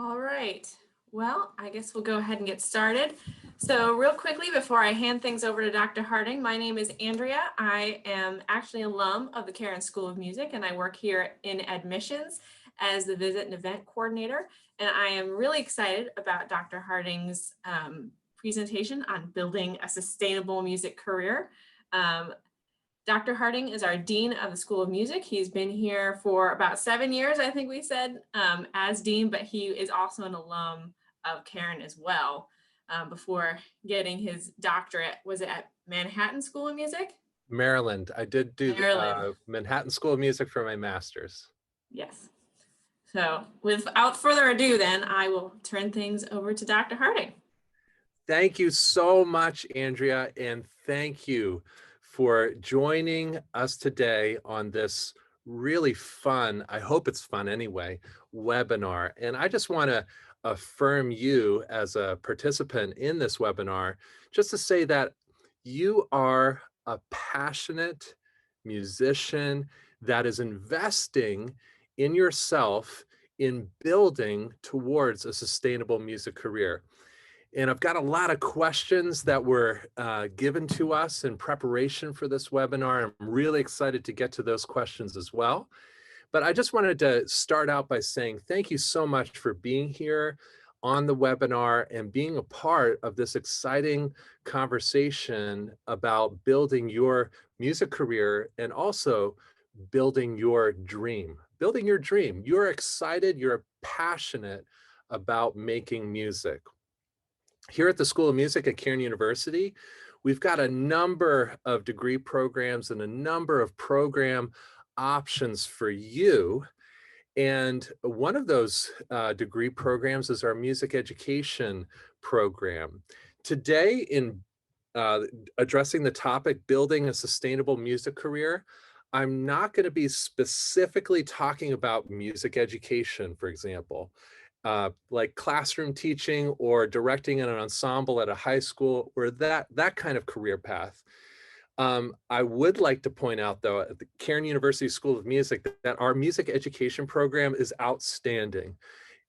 All right. Well, I guess we'll go ahead and get started. So real quickly, before I hand things over to Dr. Harding, my name is Andrea. I am actually an alum of the Cairn School of Music, and I work here in admissions as the visit and event coordinator. And I am really excited about Dr. Harding's presentation on building a sustainable music career. Dr. Harding is our Dean of the School of Music. He's been here for about 7 years, I think we said, as Dean, but he is also an alum of Cairn as well. Before getting his doctorate, was it at Manhattan School of Music? Maryland. I did do Maryland. Manhattan School of Music for my master's. Yes. So without further ado, then I will turn things over to Dr. Harding. Thank you so much, Andrea, and thank you for joining us today on this really fun, I hope it's fun anyway, webinar. And I just want to affirm you as a participant in this webinar, just to say that you are a passionate musician that is investing in yourself in building towards a sustainable music career. And I've got a lot of questions that were given to us in preparation for this webinar. I'm really excited to get to those questions as well. But I just wanted to start out by saying thank you so much for being here on the webinar and being a part of this exciting conversation about building your music career and also building your dream. Building your dream. You're excited, you're passionate about making music. Here at the School of Music at Cairn University, we've got a number of degree programs and a number of program options for you. And one of those degree programs is our music education program. Today, in addressing the topic, building a sustainable music career, I'm not going to be specifically talking about music education, for example. Like classroom teaching or directing in an ensemble at a high school or that kind of career path. I would like to point out, though, at the Cairn University School of Music, that our music education program is outstanding,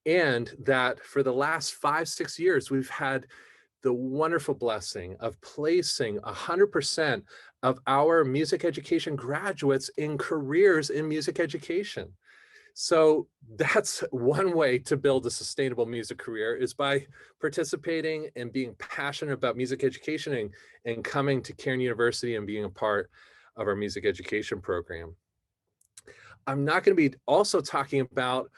and that for the last 5-6 years, we've had the wonderful blessing of placing 100% of our music education graduates in careers in music education. So that's one way to build a sustainable music career, is by participating and being passionate about music education and coming to Cairn University and being a part of our music education program. I'm not going to be also talking about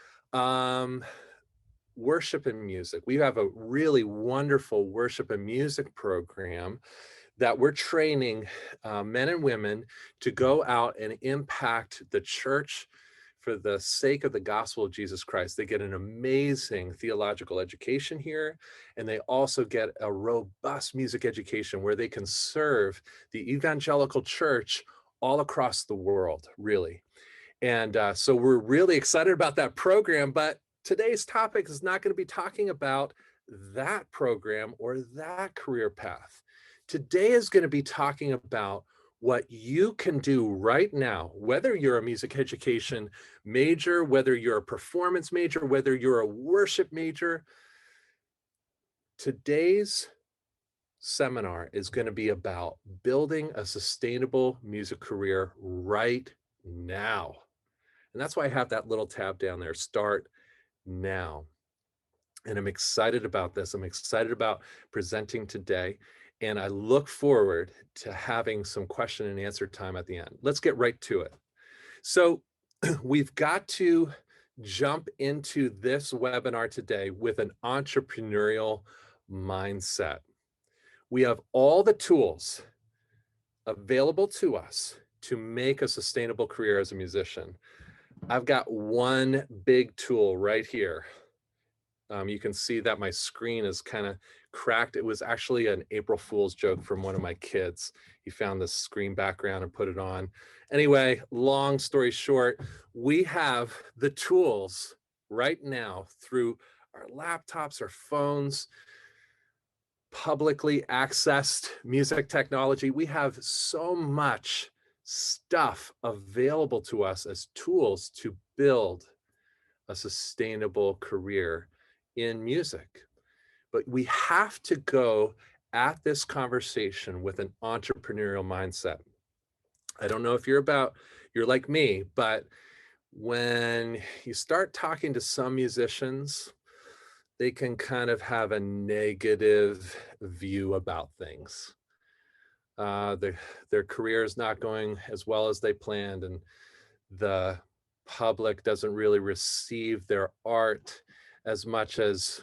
worship and music. We have a really wonderful worship and music program that we're training men and women to go out and impact the church for the sake of the gospel of Jesus Christ. They get an amazing theological education here, and they also get a robust music education where they can serve the evangelical church all across the world, really. And so we're really excited about that program, but today's topic is not going to be talking about that program or that career path. Today is going to be talking about what you can do right now, whether you're a music education major, whether you're a performance major, whether you're a worship major. Today's seminar is going to be about building a sustainable music career right now. And that's why I have that little tab down there, Start Now. And I'm excited about this. I'm excited about presenting today. And I look forward to having some question and answer time at the end. Let's get right to it. So we've got to jump into this webinar today with an entrepreneurial mindset. We have all the tools available to us to make a sustainable career as a musician. I've got one big tool right here. You can see that my screen is kind of cracked. It was actually an April Fool's joke from one of my kids. He found this screen background and put it on. Anyway, long story short, we have the tools right now through our laptops, our phones, publicly accessed music technology. We have so much stuff available to us as tools to build a sustainable career in music. But we have to go at this conversation with an entrepreneurial mindset. I don't know if you're like me, but when you start talking to some musicians, they can kind of have a negative view about things. Their career is not going as well as they planned, and the public doesn't really receive their art as much as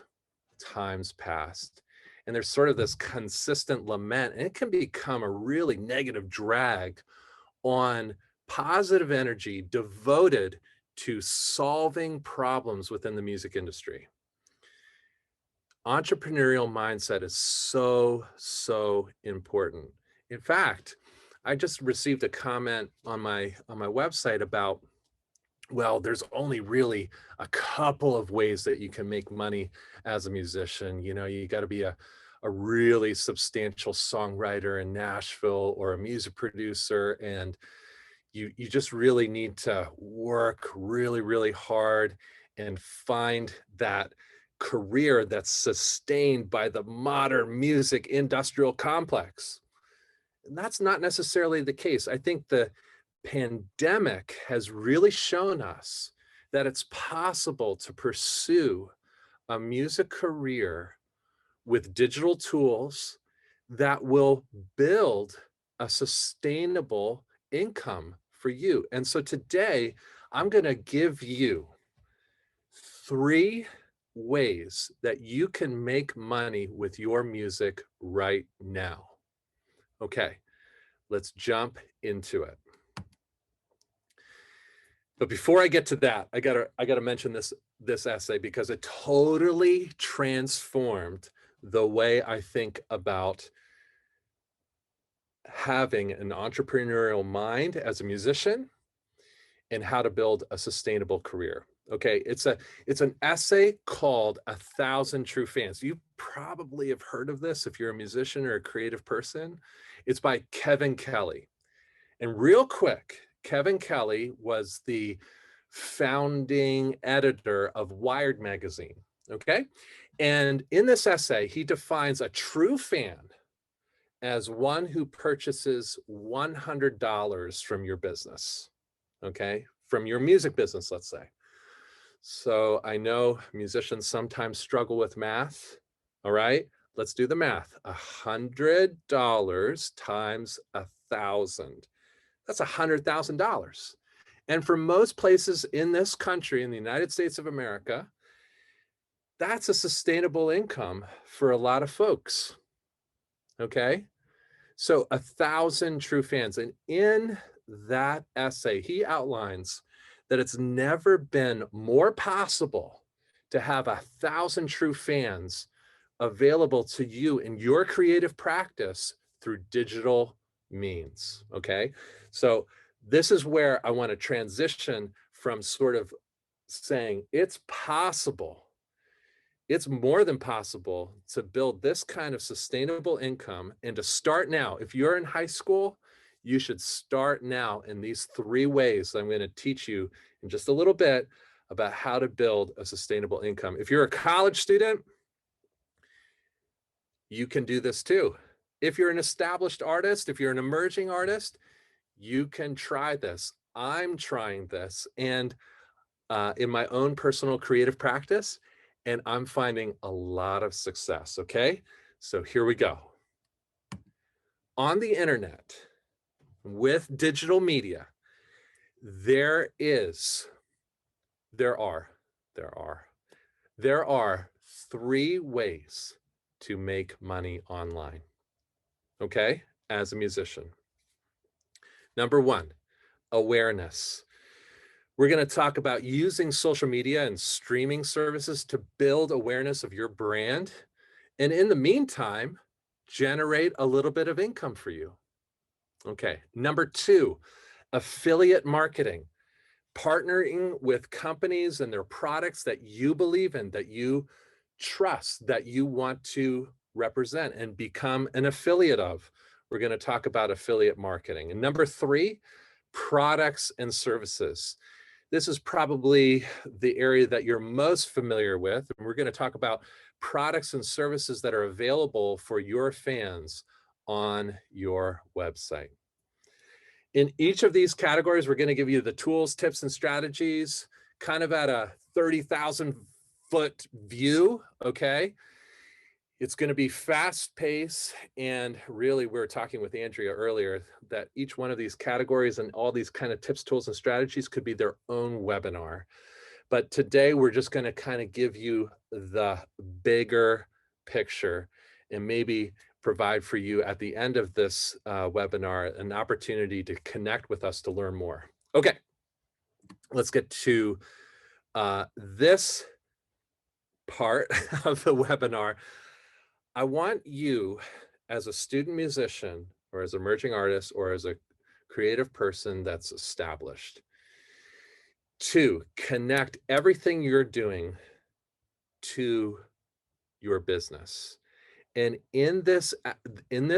times past. And there's sort of this consistent lament, and it can become a really negative drag on positive energy devoted to solving problems within the music industry. Entrepreneurial mindset is so important. In fact, I just received a comment on my website about, well, there's only really a couple of ways that you can make money as a musician. You know, you got to be a really substantial songwriter in Nashville or a music producer, and you just really need to work really hard and find that career that's sustained by the modern music industrial complex. And that's not necessarily the case. I think the pandemic has really shown us that it's possible to pursue a music career with digital tools that will build a sustainable income for you. And so today, I'm going to give you 3 ways that you can make money with your music right now. Okay, let's jump into it. But before I get to that, I gotta mention this essay because it totally transformed the way I think about having an entrepreneurial mind as a musician and how to build a sustainable career. Okay, it's an essay called 1,000 True Fans. You probably have heard of this if you're a musician or a creative person. It's by Kevin Kelly. And real quick, Kevin Kelly was the founding editor of Wired magazine, okay? And in this essay, he defines a true fan as one who purchases $100 from your business, okay? From your music business, let's say. So I know musicians sometimes struggle with math, all right? Let's do the math. $100 times 1,000. That's $100,000. And for most places in this country, in the United States of America, that's a sustainable income for a lot of folks. Okay. So 1,000 true fans. And in that essay, he outlines that it's never been more possible to have 1,000 true fans available to you in your creative practice through digital means. Okay. So this is where I want to transition from sort of saying it's possible, it's more than possible to build this kind of sustainable income and to start now. If you're in high school, you should start now in these 3 ways that I'm going to teach you in just a little bit about how to build a sustainable income. If you're a college student, you can do this too. If you're an established artist, if you're an emerging artist, you can try this. I'm trying this and in my own personal creative practice, and I'm finding a lot of success. Okay, so here we go. On the internet, with digital media, there are 3 ways to make money online. Okay, as a musician. Number 1, awareness. We're going to talk about using social media and streaming services to build awareness of your brand. And in the meantime, generate a little bit of income for you. Okay. Number 2, affiliate marketing. Partnering with companies and their products that you believe in, that you trust, that you want to represent and become an affiliate of. We're going to talk about affiliate marketing. And number 3, products and services. This is probably the area that you're most familiar with. And we're going to talk about products and services that are available for your fans on your website. In each of these categories, we're going to give you the tools, tips, and strategies kind of at a 30,000 foot view, okay? It's going to be fast paced. And really, we were talking with Andrea earlier that each one of these categories and all these kind of tips, tools, and strategies could be their own webinar. But today, we're just going to kind of give you the bigger picture and maybe provide for you at the end of this webinar an opportunity to connect with us to learn more. Okay, let's get to this part of the webinar. I want you as a student musician or as an emerging artist or as a creative person that's established to connect everything you're doing to your business. And in this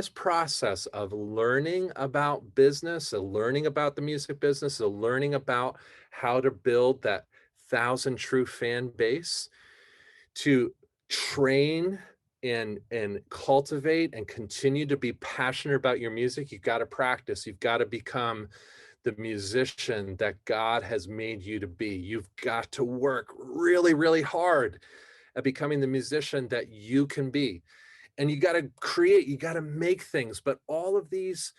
process of learning about business, of learning about the music business, of learning about how to build that 1,000 true fan base, to train and cultivate and continue to be passionate about your music, you've got to practice. You've got to become the musician that God has made you to be. You've got to work really, really hard at becoming the musician that you can be. And you got to create, you got to make things, but all of these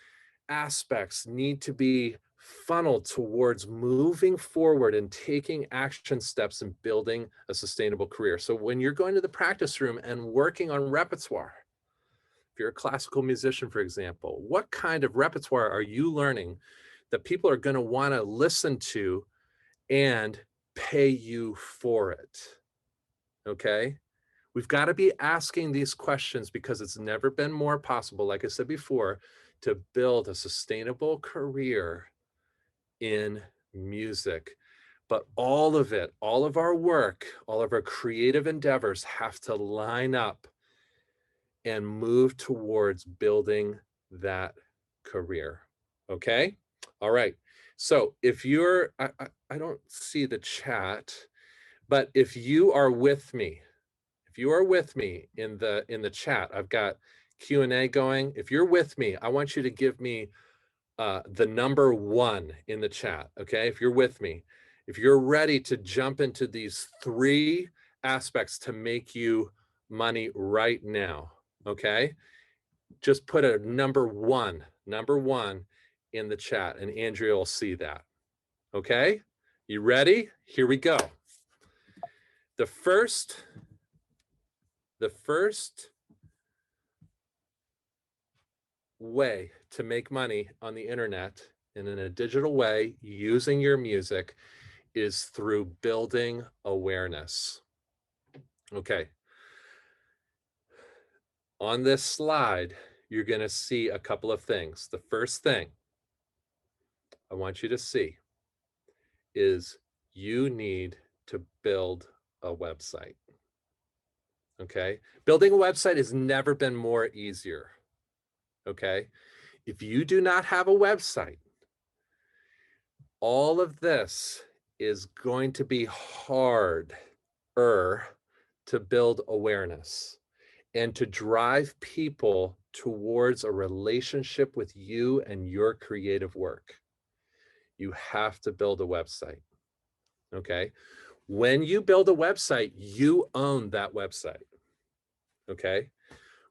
aspects need to be funneled towards moving forward and taking action steps and building a sustainable career. So when you're going to the practice room and working on repertoire, if you're a classical musician, for example, what kind of repertoire are you learning that people are going to want to listen to and pay you for it? Okay. We've got to be asking these questions because it's never been more possible, like I said before, to build a sustainable career in music. But all of it, all of our work, all of our creative endeavors have to line up and move towards building that career. Okay? All right. So if you're, I don't see the chat, but if you are with me, in the chat, I've got Q&A going. If you're with me, I want you to give me the number 1 in the chat. Okay, if you're with me, if you're ready to jump into these 3 aspects to make you money right now, okay, just put a number one in the chat, and Andrea will see that. Okay, you ready? Here we go. The first way to make money on the internet and in a digital way using your music is through building awareness. Okay. On this slide, you're going to see a couple of things. The first thing I want you to see is you need to build a website. Okay. Building a website has never been more easier. Okay. If you do not have a website, all of this is going to be harder to build awareness and to drive people towards a relationship with you and your creative work. You have to build a website. Okay. When you build a website, you own that website. Okay.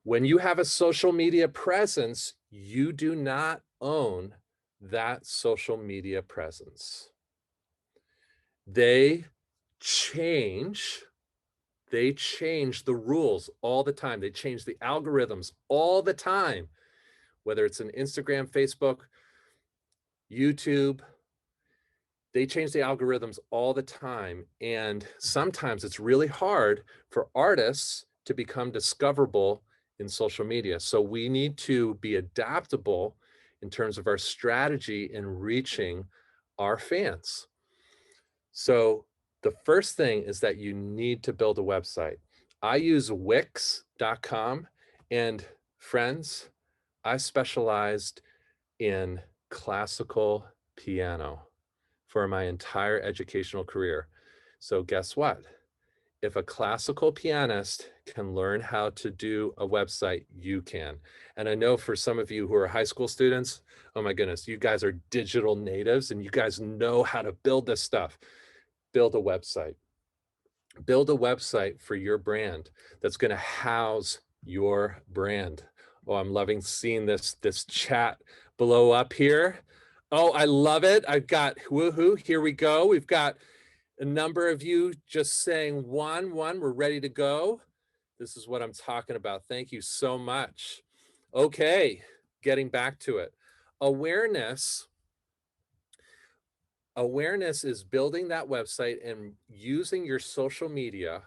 When you have a social media presence, you do not own that social media presence. They change the rules all the time. They change the algorithms all the time, whether it's an Instagram, Facebook, YouTube. They change the algorithms all the time. And sometimes it's really hard for artists to become discoverable in social media. So we need to be adaptable in terms of our strategy in reaching our fans. So the first thing is that you need to build a website. I use Wix.com, and friends, I specialized in classical piano for my entire educational career. So guess what? If a classical pianist can learn how to do a website, you can. And I know for some of you who are high school students, oh my goodness, you guys are digital natives and you guys know how to build this stuff. Build a website. Build a website for your brand that's going to house your brand. Oh, I'm loving seeing this chat below up here. Oh, I love it. I've got woohoo. Here we go. We've got a number of you just saying one, we're ready to go. This is what I'm talking about. Thank you so much. Okay, getting back to it. Awareness. Awareness is building that website and using your social media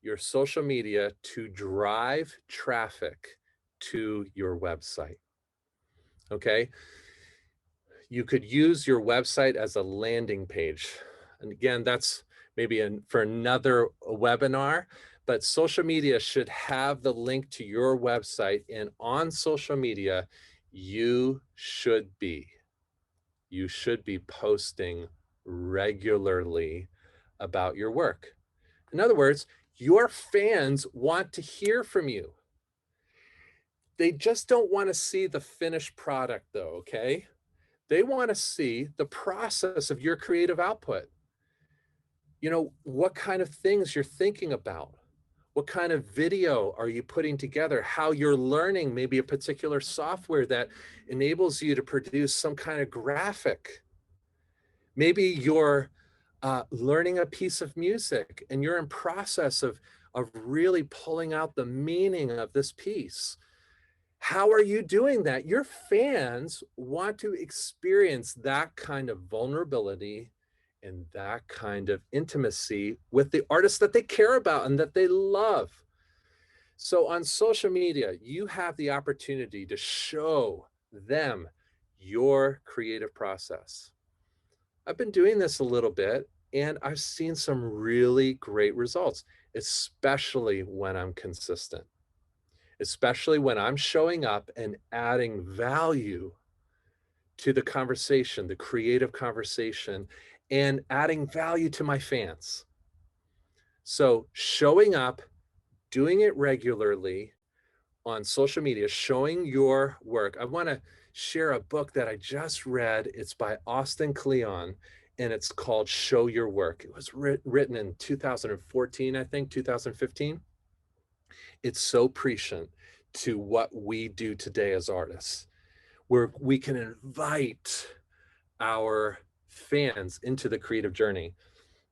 to drive traffic to your website. Okay. You could use your website as a landing page. And again, that's maybe for another webinar, but social media should have the link to your website. And on social media, you should be posting regularly about your work. In other words, your fans want to hear from you. They just don't want to see the finished product though, okay? They want to see the process of your creative output. You know, what kind of things you're thinking about. What kind of video are you putting together? How you're learning maybe a particular software that enables you to produce some kind of graphic. Maybe you're learning a piece of music and you're in process of really pulling out the meaning of this piece. How are you doing that? Your fans want to experience that kind of vulnerability and that kind of intimacy with the artists that they care about and that they love. So on social media, you have the opportunity to show them your creative process. I've been doing this a little bit and I've seen some really great results, especially when I'm consistent. Especially when I'm showing up and adding value to the conversation, the creative conversation, and adding value to my fans. So showing up, doing it regularly on social media, showing your work. I want to share a book that I just read. It's by Austin Kleon, and it's called Show Your Work. It was written in 2014, I think, 2015. It's so prescient to what we do today as artists, where we can invite our fans into the creative journey.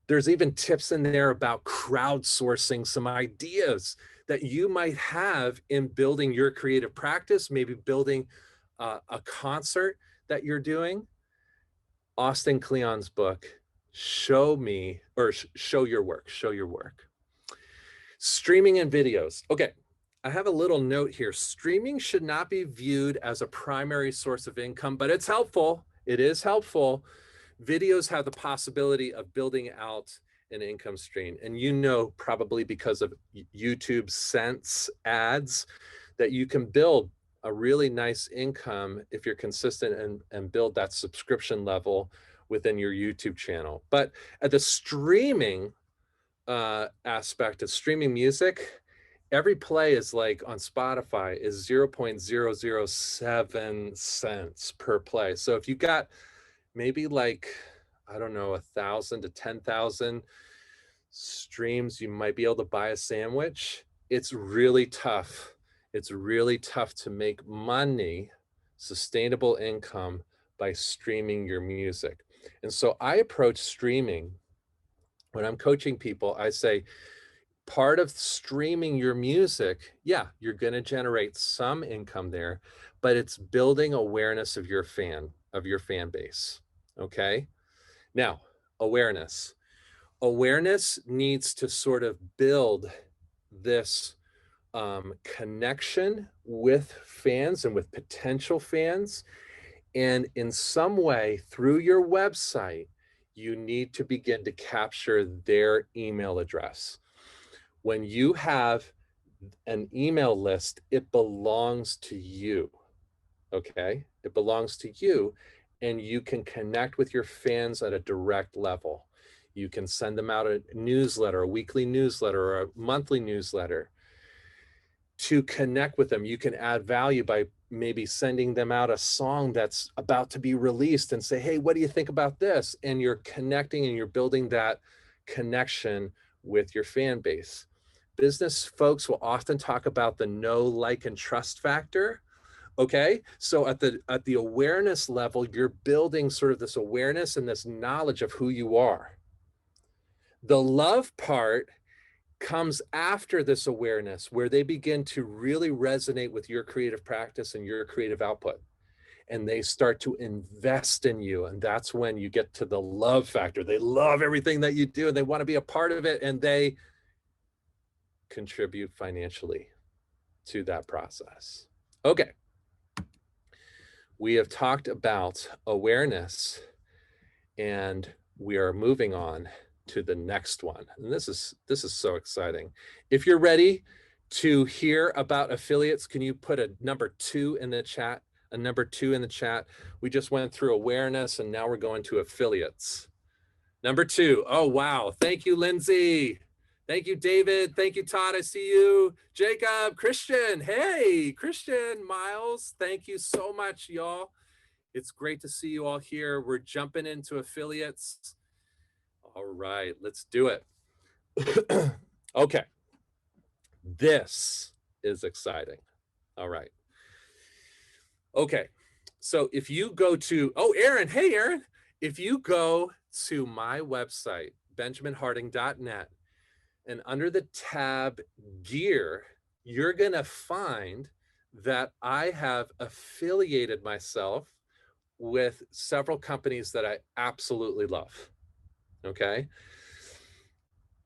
There's even tips in there about crowdsourcing some ideas that you might have in building your creative practice, maybe building a concert that you're doing. Austin Kleon's book, Show Your Work, Show Your Work. Streaming and videos. Okay, I have a little note here. Streaming should not be viewed as a primary source of income, but it's helpful. It is helpful. Videos have the possibility of building out an income stream. And you know, probably because of YouTube Sense ads, that you can build a really nice income if you're consistent and build that subscription level within your YouTube channel. But at the streaming aspect of streaming music, every play is like on Spotify is 0.007 cents per play. So if you got maybe like, I don't know, 1,000 to 10,000 streams, you might be able to buy a sandwich. It's really tough. It's really tough to make money, sustainable income by streaming your music. And so I approach streaming when I'm coaching people. I say, part of streaming your music, yeah, you're going to generate some income there, but it's building awareness of your fan base. Okay. Now, awareness needs to sort of build this connection with fans and with potential fans. And in some way, through your website, you need to begin to capture their email address. When you have an email list, it belongs to you. Okay? It belongs to you. and you can connect with your fans at a direct level. You can send them out a newsletter, a weekly newsletter, or a monthly newsletter to connect with them. You can add value by maybe sending them out a song that's about to be released and say, hey, what do you think about this? And you're connecting and you're building that connection with your fan base. Business folks will often talk about the know, like, and trust factor. Okay, so at the awareness level, you're building sort of this awareness and this knowledge of who you are. The love part comes after this awareness, where they begin to really resonate with your creative practice and your creative output, and they start to invest in you. And that's when you get to the love factor. They love everything that you do and they want to be a part of it, and they contribute financially to that process. Okay, we have talked about awareness, and we are moving on to the next one. And this is so exciting. If you're ready to hear about affiliates, can you put a number 2 in the chat? A number 2 in the chat. We just went through awareness and now we're going to affiliates. Number 2. Oh, wow. Thank you, Lindsay. Thank you, David. Thank you, Todd. I see you. Jacob, Christian. Hey, Christian, Miles. Thank you so much, y'all. It's great to see you all here. We're jumping into affiliates. All right, let's do it. Okay, this is exciting. All right. Okay, so if you go to, oh, Aaron, hey, Aaron. If you go to my website, benjaminharding.net, and under the tab gear, you're going to find that I have affiliated myself with several companies that I absolutely love. Okay.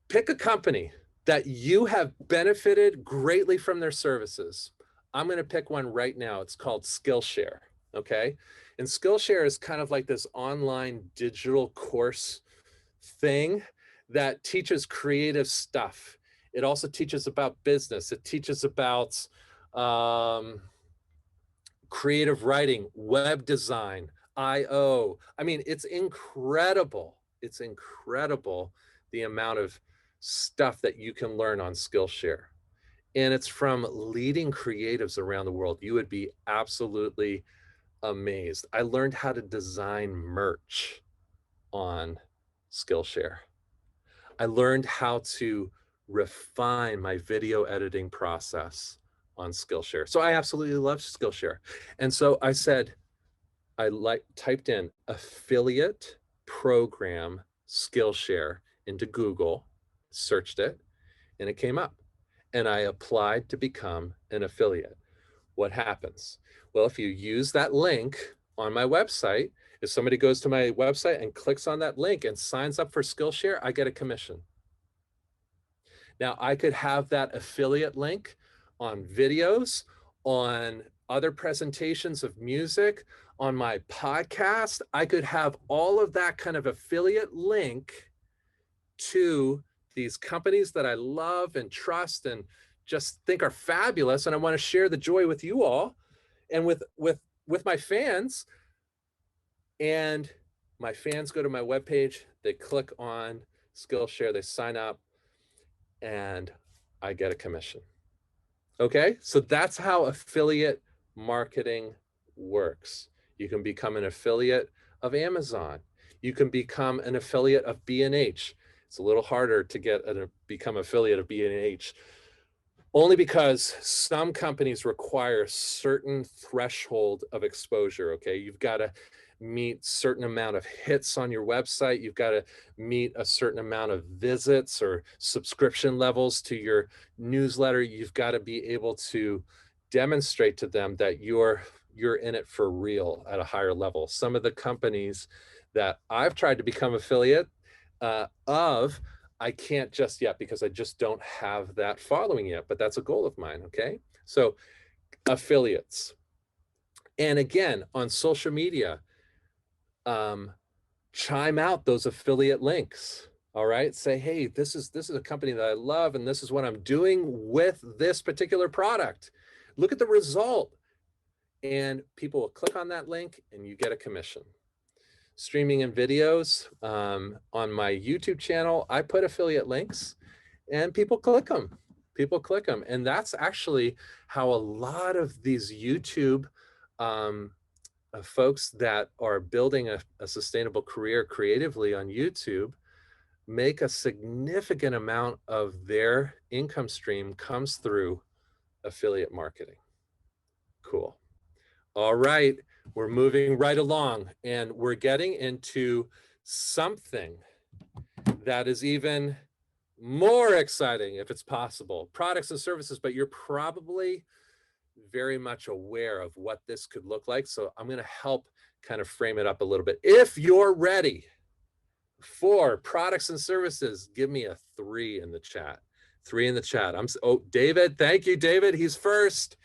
Pick a company that you have benefited greatly from their services. I'm going to pick one right now. It's called Skillshare. Okay. And Skillshare is kind of like this online digital course thing that teaches creative stuff. It also teaches about business. It teaches about creative writing, web design, IO. I mean, it's incredible. It's incredible the amount of stuff that you can learn on Skillshare. And it's from leading creatives around the world. You would be absolutely amazed. I learned how to design merch on Skillshare. I learned how to refine my video editing process on Skillshare. So I absolutely love Skillshare. And so I said, typed in affiliate program Skillshare into Google, searched it, and it came up. And I applied to become an affiliate. What happens? Well, if you use that link on my website, if somebody goes to my website and clicks on that link and signs up for Skillshare, I get a commission. Now, I could have that affiliate link on videos, on other presentations of music, on my podcast. I could have all of that kind of affiliate link to these companies that I love and trust and just think are fabulous. And I want to share the joy with you all and with my fans. And my fans go to my webpage, they click on Skillshare, they sign up, and I get a commission. Okay, so that's how affiliate marketing works. You can become an affiliate of Amazon. You can become an affiliate of B&H. It's a little harder to become affiliate of B&H, only because some companies require a certain threshold of exposure. Okay, you've got to meet certain amount of hits on your website. You've got to meet a certain amount of visits or subscription levels to your newsletter. You've got to be able to demonstrate to them that you're in it for real at a higher level. Some of the companies that I've tried to become affiliate of, I can't just yet because I just don't have that following yet, but that's a goal of mine. Okay, so affiliates. And again, on social media, chime out those affiliate links. All right, say, hey, this is a company that I love, and this is what I'm doing with this particular product. Look at the result. And people will click on that link and you get a commission. streaming and videos on my YouTube channel, I put affiliate links and people click them. People click them. And that's actually how a lot of these YouTube folks that are building a sustainable career creatively on YouTube make a significant amount of their income stream comes through affiliate marketing. Cool. All right, we're moving right along and we're getting into something that is even more exciting if it's possible, products and services, but you're probably very much aware of what this could look like. So I'm going to help kind of frame it up a little bit. If you're ready for products and services, give me a 3 in the chat. 3 in the chat. Oh, David, thank you, David. He's first.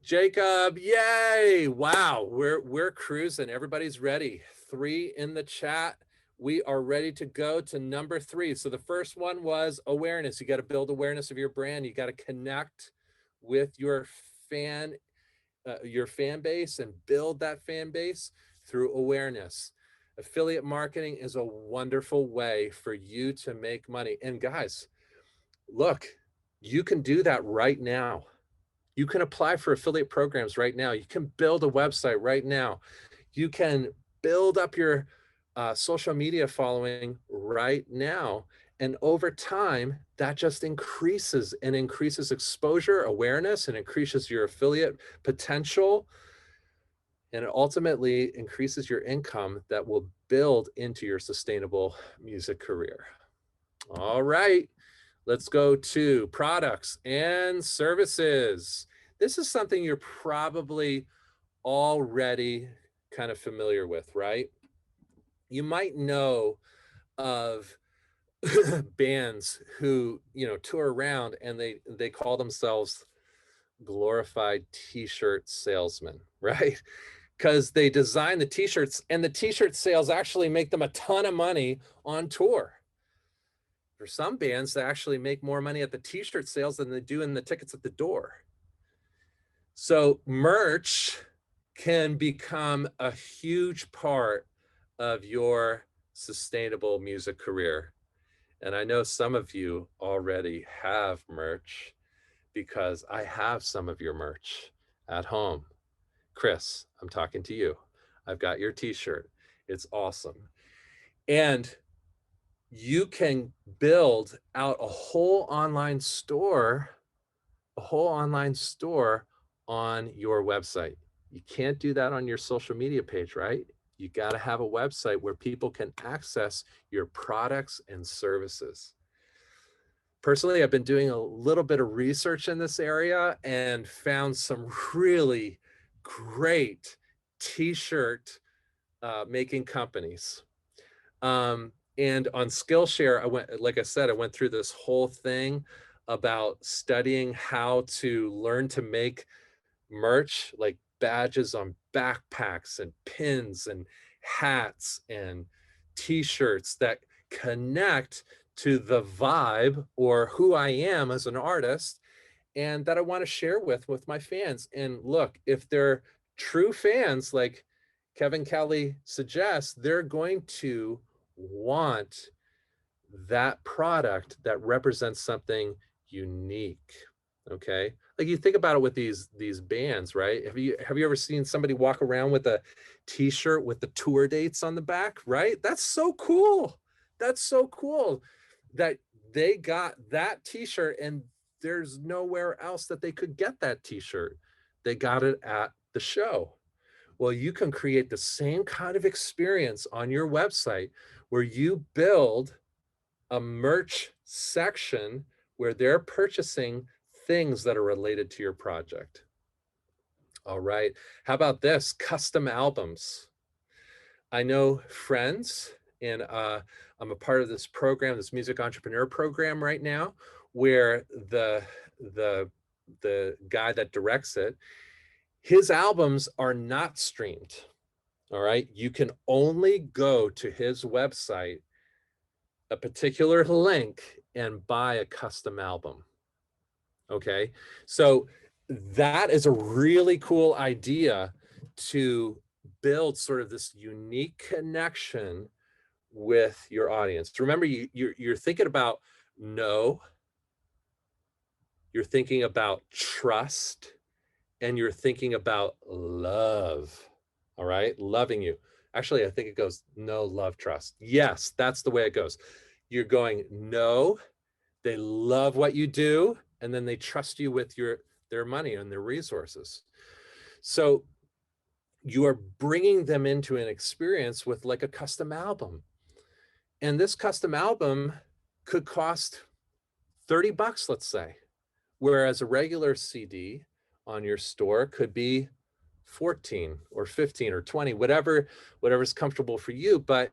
Jacob, yay! Wow, we're cruising. Everybody's ready. 3 in the chat. We are ready to go to number 3. So the first one was awareness. You got to build awareness of your brand. You got to connect with your fan base and build that fan base through awareness. Affiliate marketing is a wonderful way for you to make money. And guys, look, you can do that right now. You can apply for affiliate programs right now. You can build a website right now. You can build up your social media following right now. And over time, that just increases and increases exposure, awareness, and increases your affiliate potential. And it ultimately increases your income that will build into your sustainable music career. All right. Let's go to products and services. This is something you're probably already kind of familiar with, right? You might know of bands who, tour around and they call themselves glorified t-shirt salesmen, right? Because they design the t-shirts and the t-shirt sales actually make them a ton of money on tour. For some bands, they actually make more money at the t-shirt sales than they do in the tickets at the door. So merch can become a huge part of your sustainable music career. And I know some of you already have merch because I have some of your merch at home. Chris, I'm talking to you. I've got your t-shirt. It's awesome. And you can build out a whole online store on your website. You can't do that on your social media page, right? You got to have a website where people can access your products and services. Personally, I've been doing a little bit of research in this area and found some really great t-shirt making companies. And on Skillshare, I went through this whole thing about studying how to learn to make merch, like badges on backpacks and pins and hats and t-shirts that connect to the vibe or who I am as an artist and that I want to share with my fans. And look, if they're true fans, like Kevin Kelly suggests, they're going to want that product that represents something unique. Okay, like you think about it with these bands, right? Have you ever seen somebody walk around with a t-shirt with the tour dates on the back, right? That's so cool. That's so cool that they got that t-shirt and there's nowhere else that they could get that t-shirt. They got it at the show. Well, you can create the same kind of experience on your website where you build a merch section where they're purchasing things that are related to your project. All right. How about this? Custom albums. I know friends, and I'm a part of this program, this music entrepreneur program right now, where the guy that directs it, his albums are not streamed. All right. You can only go to his website, a particular link, and buy a custom album. Okay. So that is a really cool idea to build sort of this unique connection with your audience. Remember, you're thinking about know, you're thinking about trust, and you're thinking about love. All right, loving you. Actually, I think it goes know, love, trust. Yes, that's the way it goes. You're going know, they love what you do, and then they trust you with their money and their resources. So you are bringing them into an experience with like a custom album. And this custom album could cost 30 bucks, let's say, whereas a regular CD on your store could be 14 or 15 or 20, whatever's comfortable for you. But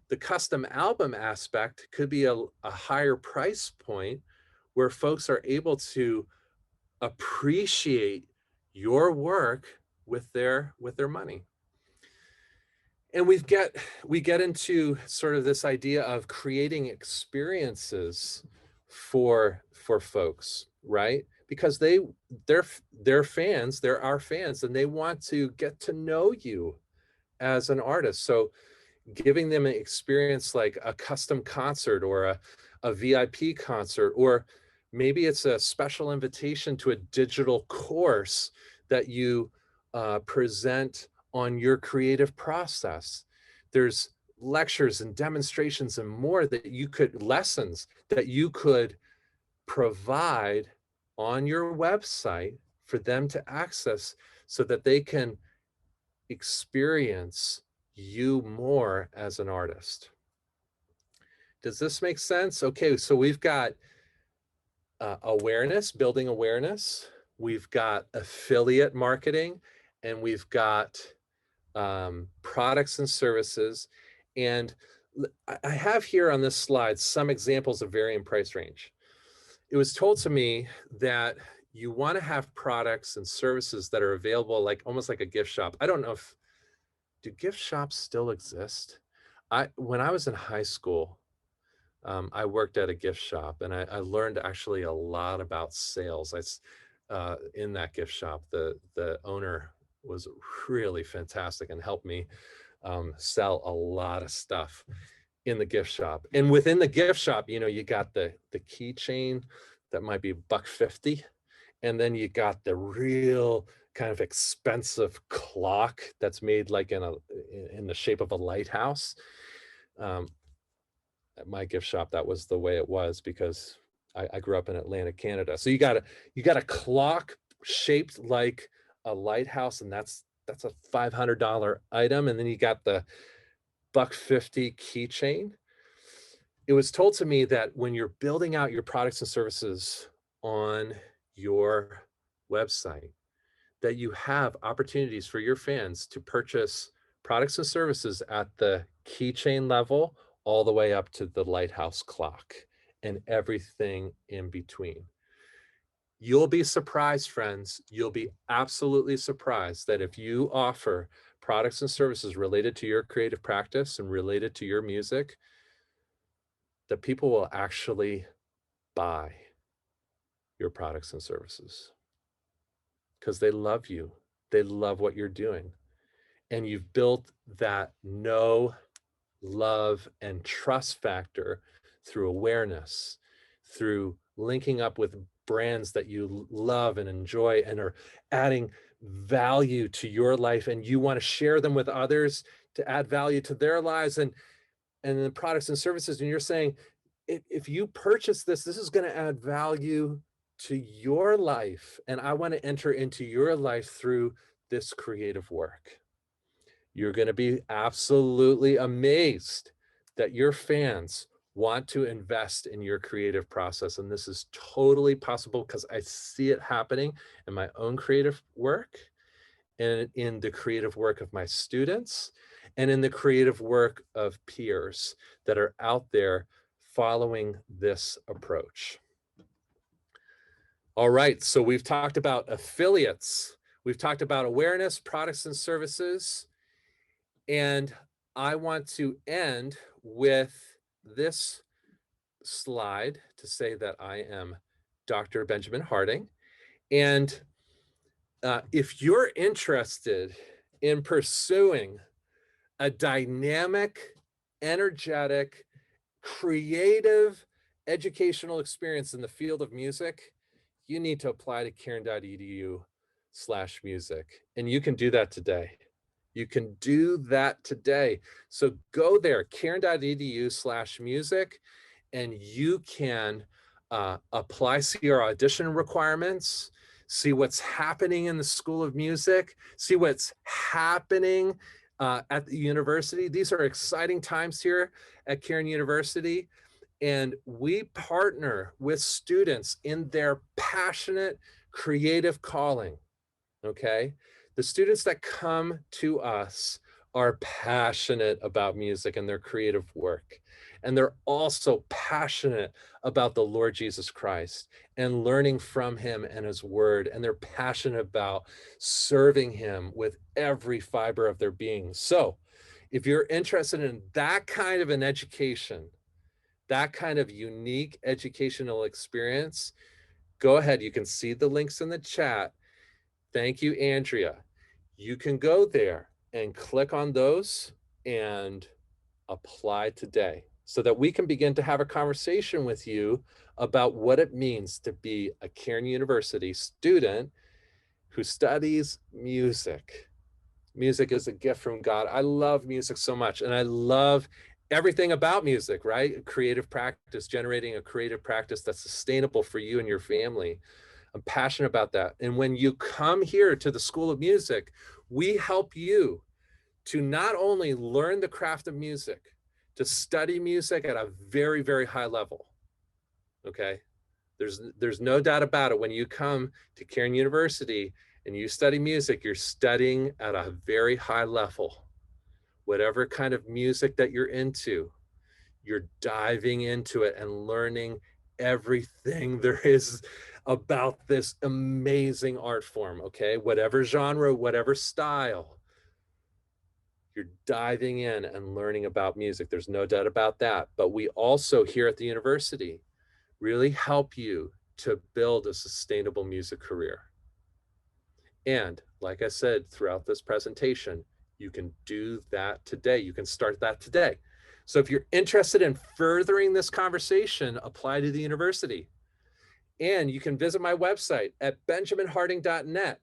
the custom album aspect could be a higher price point where folks are able to appreciate your work with their money. And we get into sort of this idea of creating experiences for folks, right? Because they're fans, they're our fans, and they want to get to know you as an artist. So giving them an experience like a custom concert or a VIP concert, or maybe it's a special invitation to a digital course that you present on your creative process. There's lectures and demonstrations and more lessons that you could provide on your website for them to access so that they can experience you more as an artist. Does this make sense? Okay, so we've got awareness, building awareness. We've got affiliate marketing, and we've got products and services. And I have here on this slide some examples of varying price range. It was told to me that you want to have products and services that are available like almost like a gift shop. I don't know if do gift shops still exist? When I was in high school, I worked at a gift shop, and I learned actually a lot about sales. In that gift shop, the owner was really fantastic and helped me sell a lot of stuff in the gift shop. And within the gift shop, you got the keychain that might be $1.50, and then you got the real kind of expensive clock that's made like in the shape of a lighthouse. At my gift shop, that was the way it was because I grew up in Atlantic, Canada. So you got a clock shaped like a lighthouse, and that's a $500 item. And then you got the $1.50 keychain. It was told to me that when you're building out your products and services on your website, that you have opportunities for your fans to purchase products and services at the keychain level all the way up to the lighthouse clock and everything in between. You'll be surprised, friends. You'll be absolutely surprised that if you offer products and services related to your creative practice and related to your music, that people will actually buy your products and services because they love you. They love what you're doing. And you've built that know, love, and trust factor through awareness, through linking up with brands that you love and enjoy and are adding value to your life, and you want to share them with others to add value to their lives, and the products and services. And you're saying, if you purchase this is going to add value to your life, and I want to enter into your life through this creative work. You're going to be absolutely amazed that your fans want to invest in your creative process. And this is totally possible because I see it happening in my own creative work, and in the creative work of my students, and in the creative work of peers that are out there following this approach. All right, so we've talked about affiliates, we've talked about awareness, products and services, and I want to end with this slide to say that I am Dr. Benjamin Harding. And if you're interested in pursuing a dynamic, energetic, creative educational experience in the field of music, you need to apply to cairn.edu/music. And you can do that today. You can do that today. So go there, cairn.edu/music, and you can apply, see your audition requirements, see what's happening in the School of Music, see what's happening at the university. These are exciting times here at Cairn University. And we partner with students in their passionate, creative calling. Okay. The students that come to us are passionate about music and their creative work. And they're also passionate about the Lord Jesus Christ and learning from him and his word. And they're passionate about serving him with every fiber of their being. So if you're interested in that kind of an education, that kind of unique educational experience, go ahead. You can see the links in the chat. Thank you, Andrea. You can go there and click on those and apply today so that we can begin to have a conversation with you about what it means to be a Cairn University student who studies music. Music is a gift from God. I love music so much, and I love everything about music, right? Creative practice, generating a creative practice that's sustainable for you and your family. I'm passionate about that. And when you come here to the School of Music, we help you to not only learn the craft of music, to study music at a very, very high level. Okay. There's no doubt about it. When you come to Cairn University and you study music, you're studying at a very high level. Whatever kind of music that you're into, you're diving into it and learning everything there is about this amazing art form. Okay, whatever genre, whatever style, you're diving in and learning about music. There's no doubt about that. But we also here at the university really help you to build a sustainable music career. And like I said throughout this presentation, you can do that today. You can start that today. So if you're interested in furthering this conversation, apply to the university. And you can visit my website at benjaminharding.net.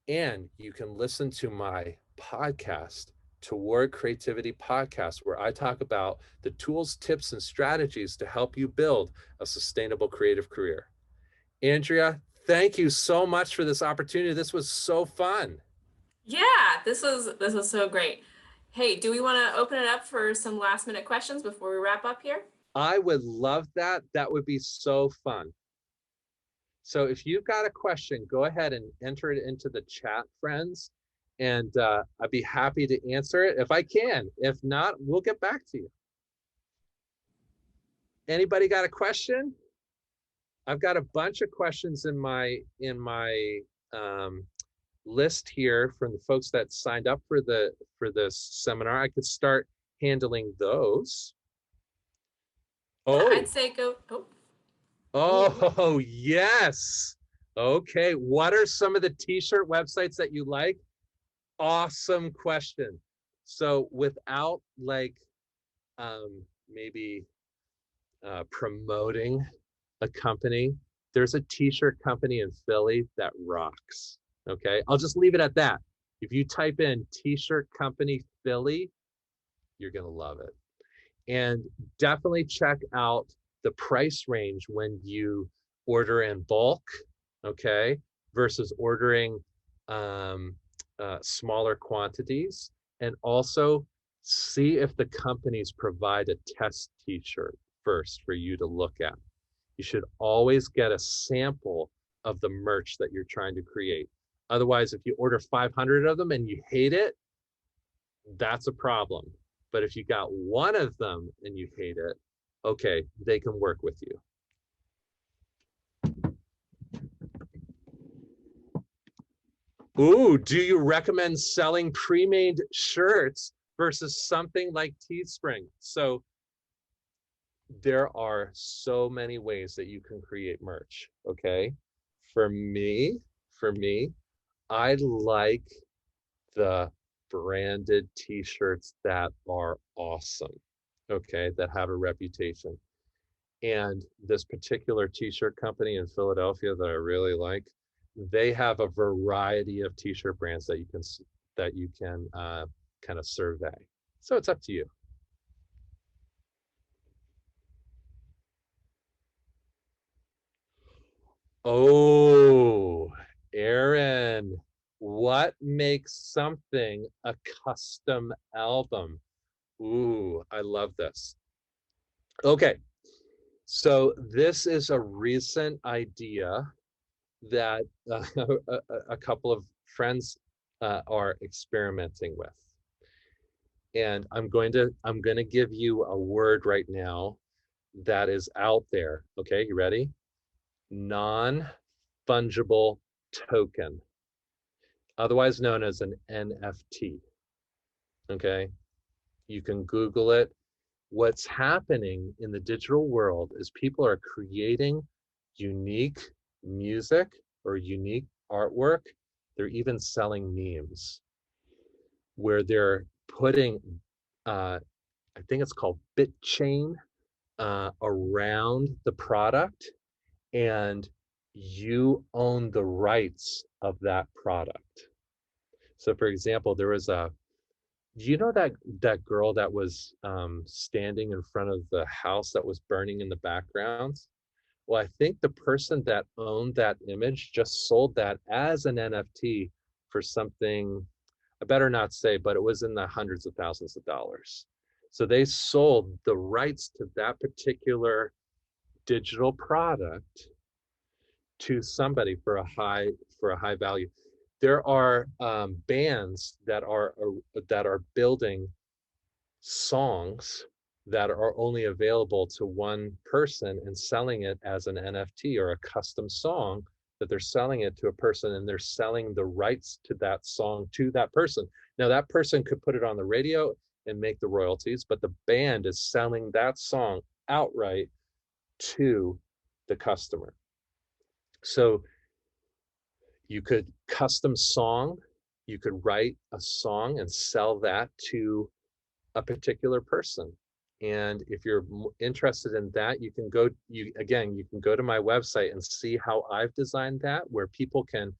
And you can listen to my podcast, Toward Creativity Podcast, where I talk about the tools, tips, and strategies to help you build a sustainable creative career. Andrea, thank you so much for this opportunity. This was so fun. Yeah, this was so great. Hey, do we want to open it up for some last minute questions before we wrap up here? I would love that. That would be so fun. So if you've got a question, go ahead and enter it into the chat, friends, and I'd be happy to answer it if I can. If not, we'll get back to you. Anybody got a question? I've got a bunch of questions in my list here from the folks that signed up for this seminar. I could start handling those. Yeah, I'd Oh, say go. Oh, oh yes. Okay, what are some of the t-shirt websites that you like? Awesome question. So without like maybe promoting a company, there's a t-shirt company in Philly that rocks. Okay, I'll just leave it at that. If you type in t-shirt company Philly, you're gonna love it. And definitely check out the price range when you order in bulk, okay, versus ordering smaller quantities. And also see if the companies provide a test t-shirt first for you to look at. You should always get a sample of the merch that you're trying to create. Otherwise, if you order 500 of them and you hate it, that's a problem. But if you got one of them and you hate it, okay, they can work with you. Ooh, do you recommend selling pre-made shirts versus something like Teespring? So there are so many ways that you can create merch, okay? For me, I like the branded t-shirts that are awesome, okay, that have a reputation. And this particular t-shirt company in Philadelphia that I really like, they have a variety of t-shirt brands that you can kind of survey. So it's up to you. Oh, Aaron, what makes something a custom album? Ooh, I love this. Okay, so this is a recent idea that a couple of friends are experimenting with. And I'm going to give you a word right now that is out there. Okay, you ready? Non-fungible token, otherwise known as an NFT. Okay, you can Google it. What's happening in the digital world is people are creating unique music or unique artwork. They're even selling memes where they're putting, I think it's called BitChain, around the product, and you own the rights of that product. So, for example, there was do you know that girl that was standing in front of the house that was burning in the background? Well, I think the person that owned that image just sold that as an NFT for something, I better not say, but it was in the hundreds of thousands of dollars. So they sold the rights to that particular digital product to somebody for a high value. There are bands that are building songs that are only available to one person and selling it as an NFT or a custom song, that they're selling it to a person and they're selling the rights to that song to that person. Now that person could put it on the radio and make the royalties, but the band is selling that song outright to the customer. So you could custom song, you could write a song and sell that to a particular person. And if you're interested in that, you can go to my website and see how I've designed that, where people can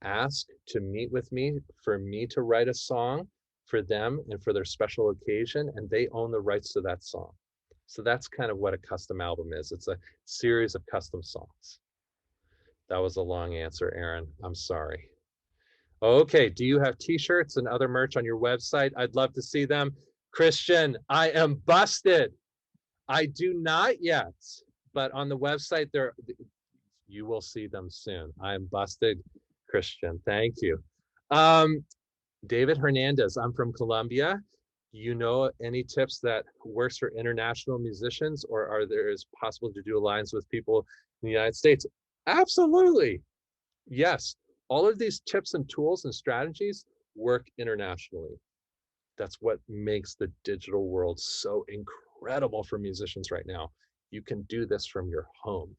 ask to meet with me for me to write a song for them and for their special occasion, and they own the rights to that song. So that's kind of what a custom album is. It's a series of custom songs. That was a long answer, Aaron. I'm sorry. Okay, do you have t-shirts and other merch on your website? I'd love to see them. Christian, I am busted. I do not yet, but on the website there, you will see them soon. I am busted, Christian. Thank you. David Hernandez, I'm from Colombia. You know any tips that works for international musicians, or are there is possible to do alliance with people in the United States? Absolutely. Yes. All of these tips and tools and strategies work internationally. That's what makes the digital world so incredible for musicians right now. You can do this from your home.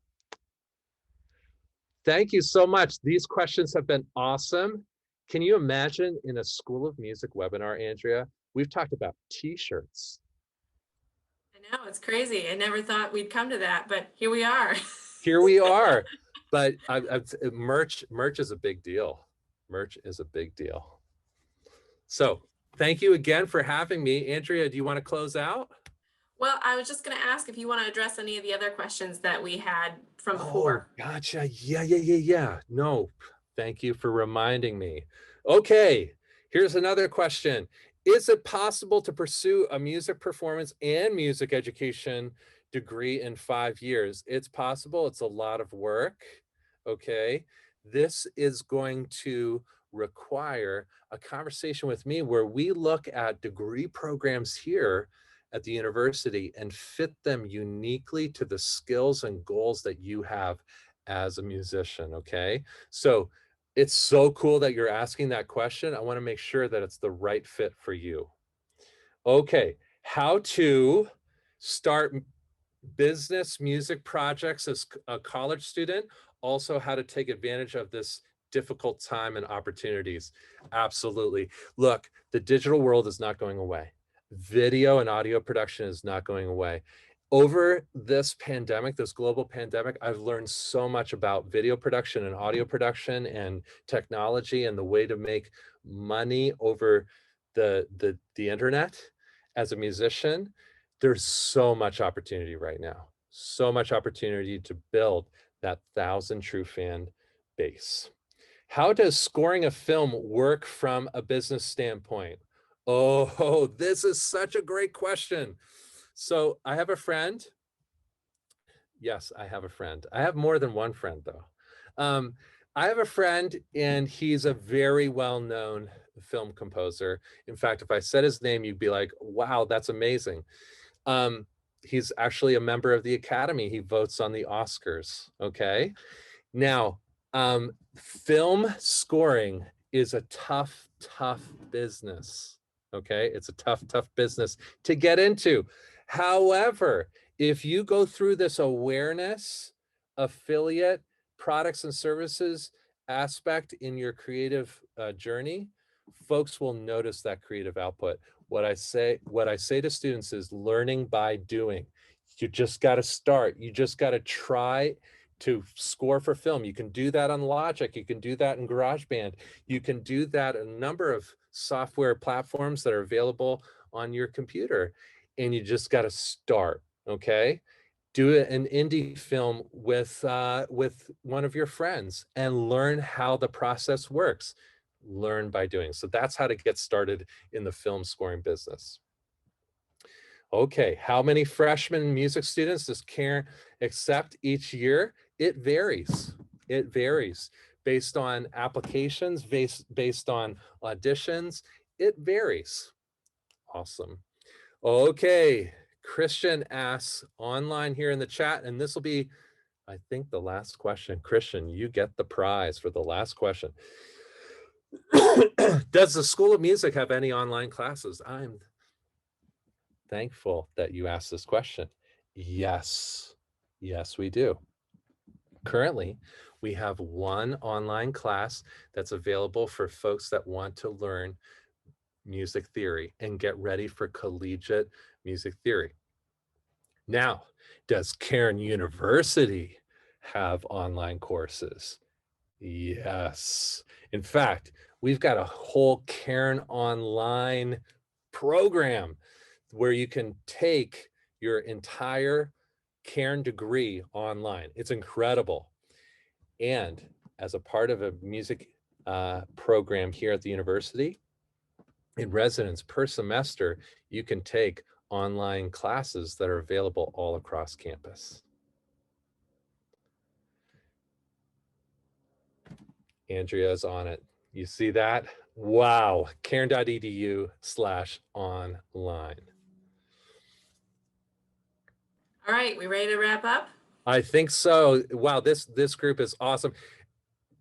Thank you so much. These questions have been awesome. Can you imagine in a School of Music webinar, Andrea, we've talked about t-shirts. I know, it's crazy. I never thought we'd come to that, but here we are. Here we are. But merch is a big deal. Merch is a big deal. So thank you again for having me. Andrea, do you want to close out? Well, I was just going to ask if you want to address any of the other questions that we had from before. Oh, gotcha. Yeah. No, thank you for reminding me. Okay, here's another question. Is it possible to pursue a music performance and music education degree in 5 years? It's possible. It's a lot of work. Okay, this is going to require a conversation with me where we look at degree programs here at the university and fit them uniquely to the skills and goals that you have as a musician. Okay, so it's so cool that you're asking that question. I want to make sure that it's the right fit for you. Okay, how to start business music projects as a college student, also how to take advantage of this difficult time and opportunities. Absolutely. Look, the digital world is not going away. Video and audio production is not going away. Over this pandemic, this global pandemic, I've learned so much about video production and audio production and technology and the way to make money over the internet as a musician. There's so much opportunity right now, so much opportunity to build that 1,000 true fan base. How does scoring a film work from a business standpoint? Oh, this is such a great question. So I have a friend. Yes, I have a friend. I have more than one friend, though. I have a friend, and he's a very well-known film composer. In fact, if I said his name, you'd be like, wow, that's amazing. He's actually a member of the Academy. He votes on the Oscars. Okay. Now, film scoring is a tough, tough business. Okay. It's a tough, tough business to get into. However, if you go through this awareness, affiliate, products and services aspect in your creative journey, folks will notice that creative output. What I say to students is learning by doing. You just got to start. You just got to try to score for film. You can do that on Logic. You can do that in GarageBand. You can do that in a number of software platforms that are available on your computer. And you just got to start, okay? Do an indie film with one of your friends and learn how the process works. Learn by doing. So that's how to get started in the film scoring business. Okay, how many freshman music students does Cairn accept each year? It varies. It varies based on applications, based on auditions. It varies. Awesome. Okay, Christian asks online here in the chat, and this will be, I think, the last question. Christian, you get the prize for the last question. Does the School of Music have any online classes? I'm thankful that you asked this question. Yes, yes, we do. Currently, we have one online class that's available for folks that want to learn music theory and get ready for collegiate music theory. Now, does Cairn University have online courses? Yes. In fact, we've got a whole Cairn Online program where you can take your entire Cairn degree online. It's incredible. And as a part of a music program here at the university, in residence per semester, you can take online classes that are available all across campus. Andrea's on it. You see that? Wow. Cairn.edu/online. All right, we ready to wrap up? I think so. Wow, this group is awesome.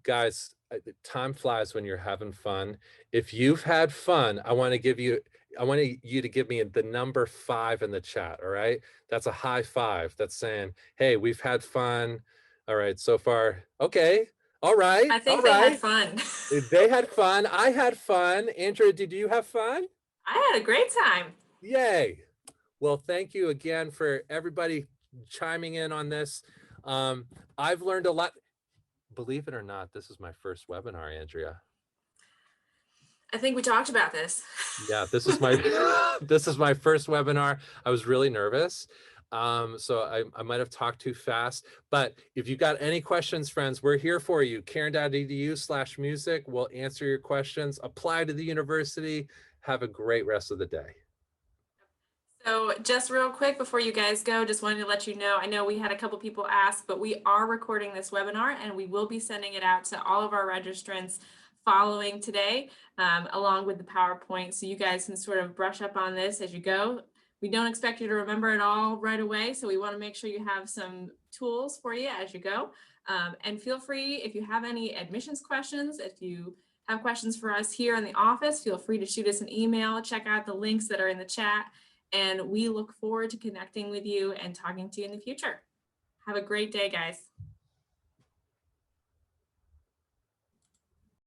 Guys, time flies when you're having fun. If you've had fun, I want you to give me the number 5 in the chat, all right? That's a high 5. That's saying, hey, we've had fun. All right, so far. Okay. All right. I think All they had right. fun. They had fun. I had fun. Andrea, did you have fun? I had a great time. Yay. Well, thank you again for everybody chiming in on this. I've learned a lot. Believe it or not, this is my first webinar, Andrea. I think we talked about this. Yeah, this is my this is my first webinar. I was really nervous. So I might have talked too fast, but if you got any questions, friends, we're here for you. Cairn.edu/music. We'll answer your questions. Apply to the university. Have a great rest of the day. So just real quick before you guys go, just wanted to let you know, I know we had a couple people ask, but we are recording this webinar and we will be sending it out to all of our registrants following today, along with the PowerPoint. So you guys can sort of brush up on this as you go. We don't expect you to remember it all right away. So we want to make sure you have some tools for you as you go. And feel free, if you have any admissions questions, if you have questions for us here in the office, feel free to shoot us an email, check out the links that are in the chat. And we look forward to connecting with you and talking to you in the future. Have a great day, guys.